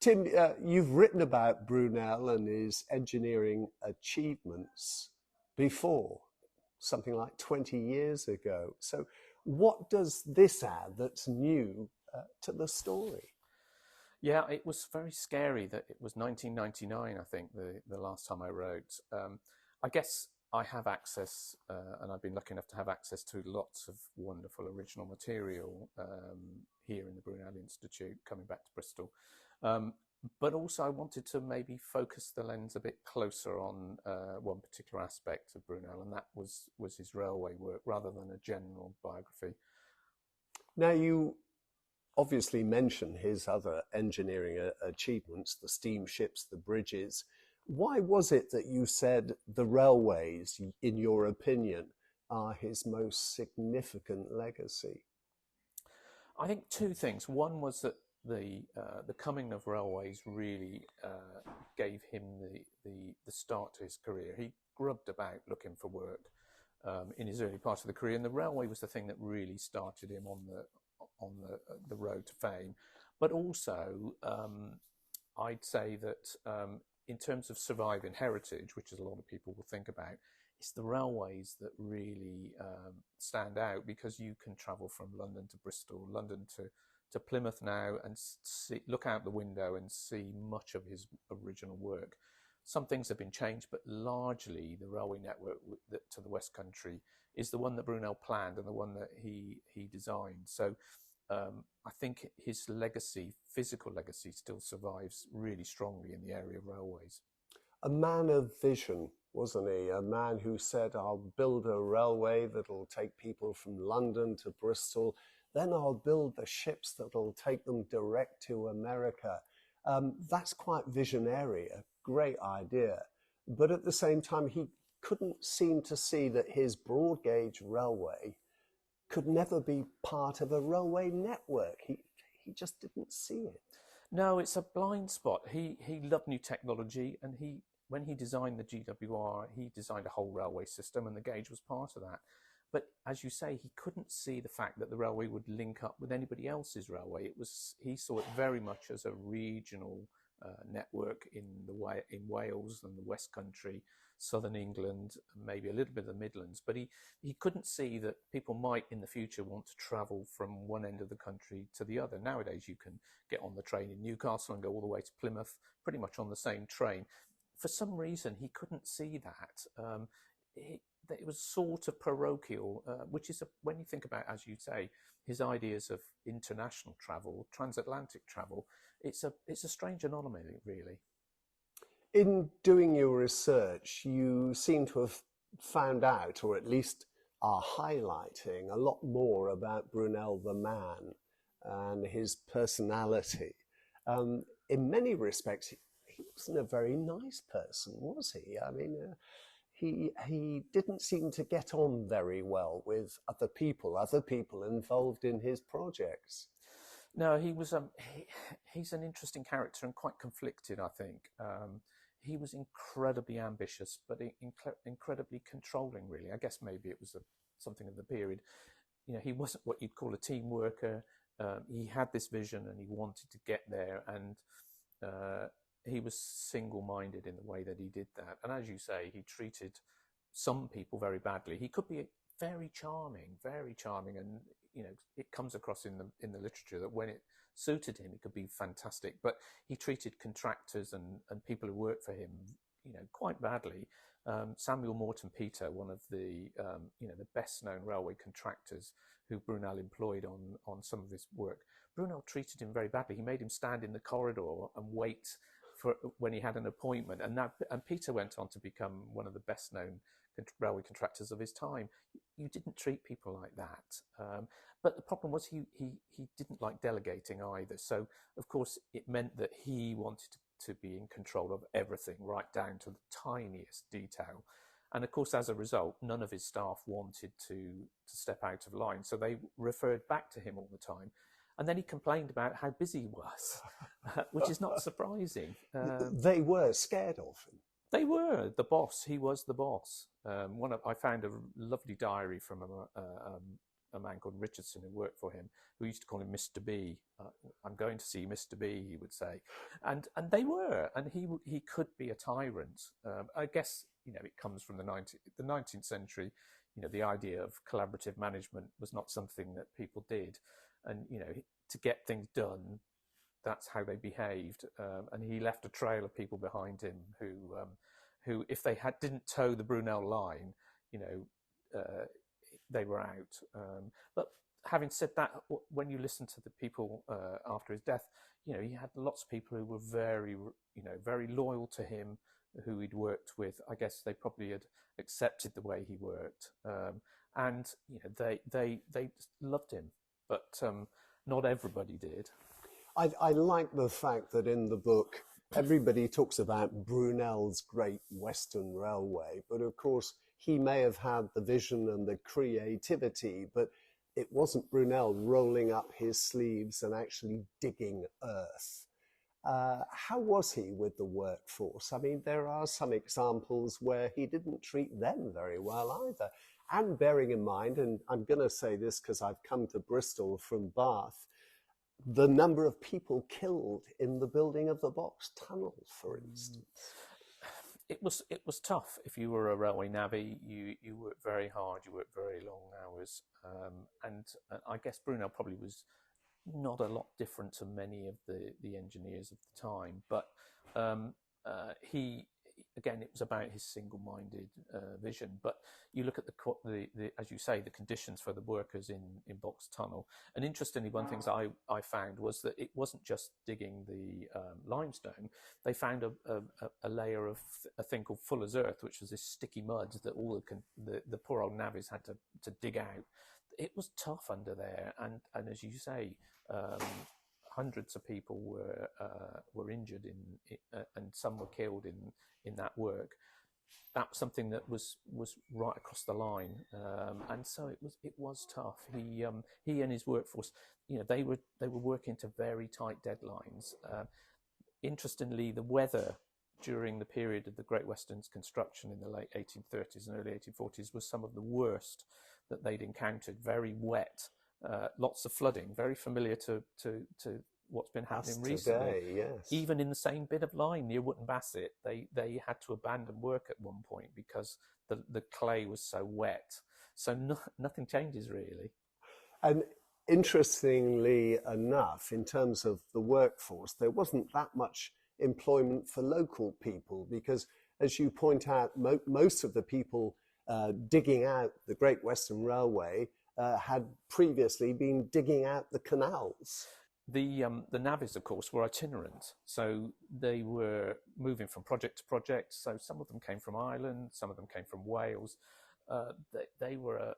Tim, you've written about Brunel and his engineering achievements before, something like 20 years ago. So, what does this add that's new to the story? Yeah, it was very scary that it was 1999, I think, the last time I wrote. I guess I have access, and I've been lucky enough to have access to lots of wonderful original material here in the Brunel Institute, coming back to Bristol. Um, but also, I wanted to maybe focus the lens a bit closer on one particular aspect of Brunel, and that was his railway work rather than a general biography. Now, you obviously mention his other engineering achievements, the steamships, the bridges. Why was it that you said the railways, in your opinion, are his most significant legacy? I think two things. One was that the coming of railways really gave him the start to his career. He grubbed about looking for work in his early part of the career, and the railway was the thing that really started him on the road to fame. But also, I'd say that in terms of surviving heritage, which is a lot of people will think about, it's the railways that really stand out, because you can travel from London to Bristol, London to Plymouth now, and look out the window and see much of his original work. Some things have been changed, but largely the railway network to the West Country is the one that Brunel planned and the one that he designed. So I think his legacy, physical legacy, still survives really strongly in the area of railways. A man of vision, wasn't he? A man who said, I'll build a railway that'll take people from London to Bristol, then I'll build the ships that'll take them direct to America. That's quite visionary, a great idea. But at the same time, he couldn't seem to see that his broad gauge railway could never be part of a railway network. He just didn't see it. No, it's a blind spot. He loved new technology, and when he designed the GWR, he designed a whole railway system, and the gauge was part of that. But as you say, he couldn't see the fact that the railway would link up with anybody else's railway. He saw it very much as a regional network in Wales and the West Country, southern England, maybe a little bit of the Midlands. But he couldn't see that people might in the future want to travel from one end of the country to the other. Nowadays, you can get on the train in Newcastle and go all the way to Plymouth, pretty much on the same train. For some reason, he couldn't see that. That it was sort of parochial, which is, when you think about, as you say, his ideas of international travel, transatlantic travel, it's a strange anomaly, really. In doing your research, you seem to have found out, or at least are highlighting, a lot more about Brunel the man and his personality. In many respects, he wasn't a very nice person, was he? I mean, he didn't seem to get on very well with other people involved in his projects. No, he's an interesting character and quite conflicted, I think. He was incredibly ambitious, but incredibly controlling, really. I guess maybe it was something of the period. You know, he wasn't what you'd call a team worker. He had this vision and he wanted to get there, and he was single-minded in the way that he did that. And as you say, he treated some people very badly. He could be very charming, and you know, it comes across in the literature that when it suited him, it could be fantastic. But he treated contractors and people who worked for him, you know, quite badly. Samuel Morton Peter, one of the the best-known railway contractors who Brunel employed on some of his work, Brunel treated him very badly. He made him stand in the corridor and wait for when he had an appointment, and Peter went on to become one of the best-known railway contractors of his time. You didn't treat people like that. But the problem was he didn't like delegating either. So of course it meant that he wanted to be in control of everything, right down to the tiniest detail. And of course, as a result, none of his staff wanted to step out of line. So they referred back to him all the time. And then he complained about how busy he was, which is not surprising. They were scared of him. They were the boss. He was the boss. I found a lovely diary from a man called Richardson who worked for him, who used to call him Mr. B. I'm going to see Mr. B, he would say. And they were, and he could be a tyrant. I guess, it comes from the 19th century. The idea of collaborative management was not something that people did. And, to get things done, that's how they behaved. And he left a trail of people behind him who if they didn't toe the Brunel line, they were out. But having said that, when you listen to the people after his death, he had lots of people who were very, very loyal to him, who he'd worked with. I guess they probably had accepted the way he worked, and they loved him, but not everybody did. I like the fact that in the book everybody talks about Brunel's Great Western Railway, but of course he may have had the vision and the creativity, but it wasn't Brunel rolling up his sleeves and actually digging earth. How was he with the workforce? I mean, there are some examples where he didn't treat them very well either. And bearing in mind, and I'm going to say this because I've come to Bristol from Bath, the number of people killed in the building of the box tunnel, for instance. It was tough. If you were a railway navvy, you worked very hard, you worked very long hours, and I guess Brunel probably was not a lot different to many of the engineers of the time, but it was about his single-minded vision. But you look at the as you say, the conditions for the workers in Box Tunnel. And interestingly, one of the things I found was that it wasn't just digging the limestone. They found a layer of a thing called Fuller's Earth, which was this sticky mud that all the poor old navvies had to dig out. It was tough under there, and as you say, hundreds of people were injured and some were killed in that work. That was something that was right across the line, and so it was tough. He and his workforce, they were working to very tight deadlines. Interestingly, the weather during the period of the Great Western's construction in the late 1830s and early 1840s was some of the worst that they'd encountered. Very wet, lots of flooding, very familiar to what's been happening recently. Today, yes. Even in the same bit of line near Wootton Bassett, they had to abandon work at one point because the clay was so wet. So nothing changes really. And interestingly enough, in terms of the workforce, there wasn't that much employment for local people because, as you point out, most of the people digging out the Great Western Railway had previously been digging out the canals. The navvies, of course, were itinerant, so they were moving from project to project. So some of them came from Ireland, some of them came from Wales. They were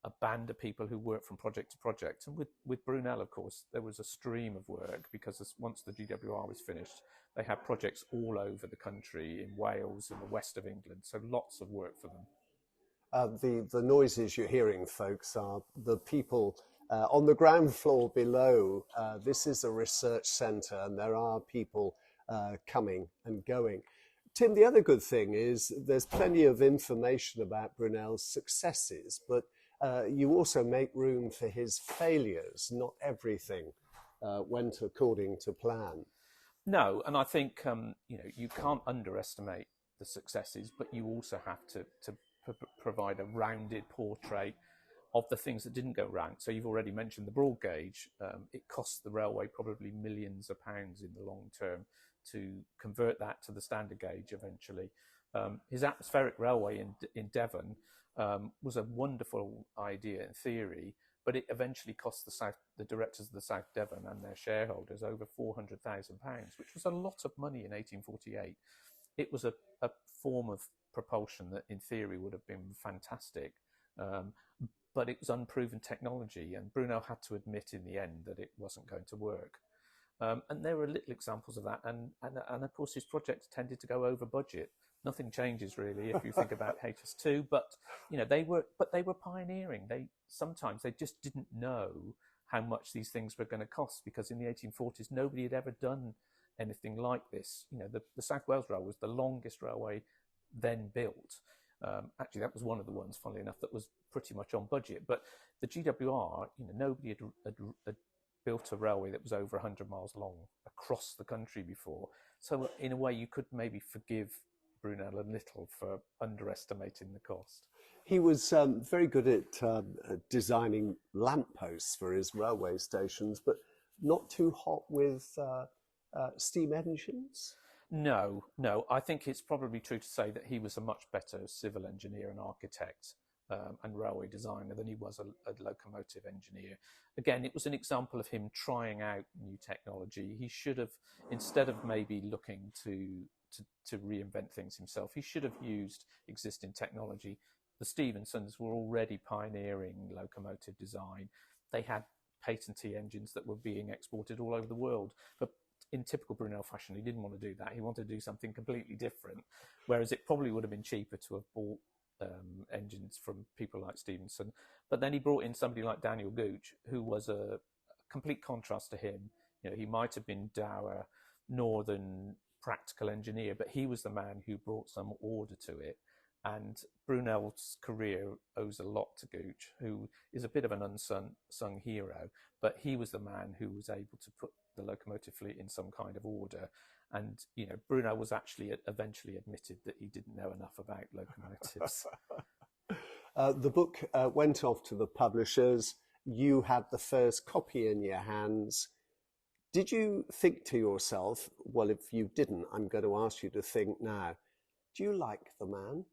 a band of people who worked from project to project. And with Brunel, of course, there was a stream of work because once the GWR was finished, they had projects all over the country, in Wales and the west of England. So lots of work for them. The noises you're hearing, folks, are the people on the ground floor below. This is a research centre and there are people coming and going. Tim, the other good thing is there's plenty of information about Brunel's successes, but you also make room for his failures. Not everything went according to plan. No, and I think you can't underestimate the successes, but you also have to provide a rounded portrait of the things that didn't go round. So you've already mentioned the broad gauge. It cost the railway probably millions of pounds in the long term to convert that to the standard gauge eventually. His atmospheric railway in Devon was a wonderful idea in theory, but it eventually cost the directors of the South Devon and their shareholders over £400,000, which was a lot of money in 1848. It was a form of propulsion that in theory would have been fantastic, but it was unproven technology, and Brunel had to admit in the end that it wasn't going to work. And there were little examples of that, and of course his projects tended to go over budget. Nothing changes really if you think about HS2, but they were pioneering. Sometimes they just didn't know how much these things were going to cost, because in the 1840s nobody had ever done anything like this. The South Wales Railway was the longest railway then built, Actually, that was one of the ones, funnily enough, that was pretty much on budget. But the GWR, nobody had built a railway that was over 100 miles long across the country before. So in a way, you could maybe forgive Brunel a little for underestimating the cost. He was very good at designing lampposts for his railway stations, but not too hot with steam engines. No. I think it's probably true to say that he was a much better civil engineer and architect and railway designer than he was a locomotive engineer. Again, it was an example of him trying out new technology. He should have, instead of maybe looking to reinvent things himself, he should have used existing technology. The Stephensons were already pioneering locomotive design. They had patentee engines that were being exported all over the world. But in typical Brunel fashion, he didn't want to do that. He wanted to do something completely different, whereas it probably would have been cheaper to have bought engines from people like Stephenson. But then he brought in somebody like Daniel Gooch, who was a complete contrast to him. He might have been dour, northern, practical engineer, but he was the man who brought some order to it. And Brunel's career owes a lot to Gooch, who is a bit of an unsung hero, but he was the man who was able to put the locomotive fleet in some kind of order. And, Brunel was actually eventually admitted that he didn't know enough about locomotives. The book went off to the publishers. You had the first copy in your hands. Did you think to yourself, well, if you didn't, I'm going to ask you to think now, do you like the man?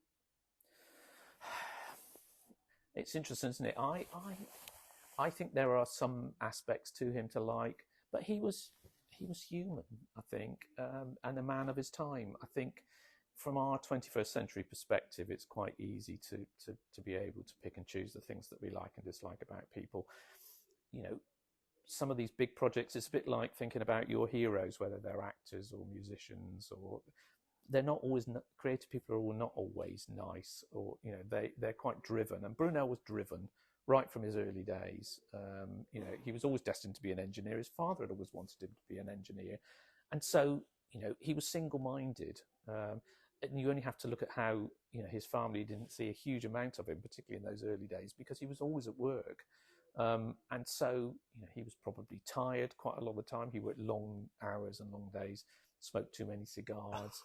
It's interesting, isn't it? I think there are some aspects to him to like, but he was human, I think, and a man of his time. I think from our 21st century perspective, it's quite easy to be able to pick and choose the things that we like and dislike about people. Some of these big projects, it's a bit like thinking about your heroes, whether they're actors or musicians, or they're not always, creative people are not always nice, or, they're quite driven. And Brunel was driven right from his early days. He was always destined to be an engineer. His father had always wanted him to be an engineer. And so, he was single-minded. And you only have to look at how, his family didn't see a huge amount of him, particularly in those early days, because he was always at work. And so, he was probably tired quite a lot of the time. He worked long hours and long days, smoked too many cigars.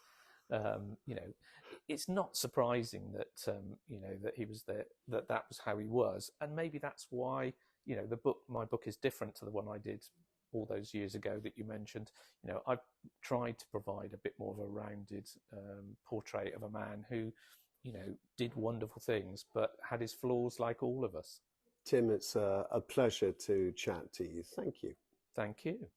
It's not surprising that, that he was there, that was how he was. And maybe that's why, my book is different to the one I did all those years ago that you mentioned. I've tried to provide a bit more of a rounded portrait of a man who, did wonderful things, but had his flaws like all of us. Tim, it's a pleasure to chat to you. Thank you. Thank you.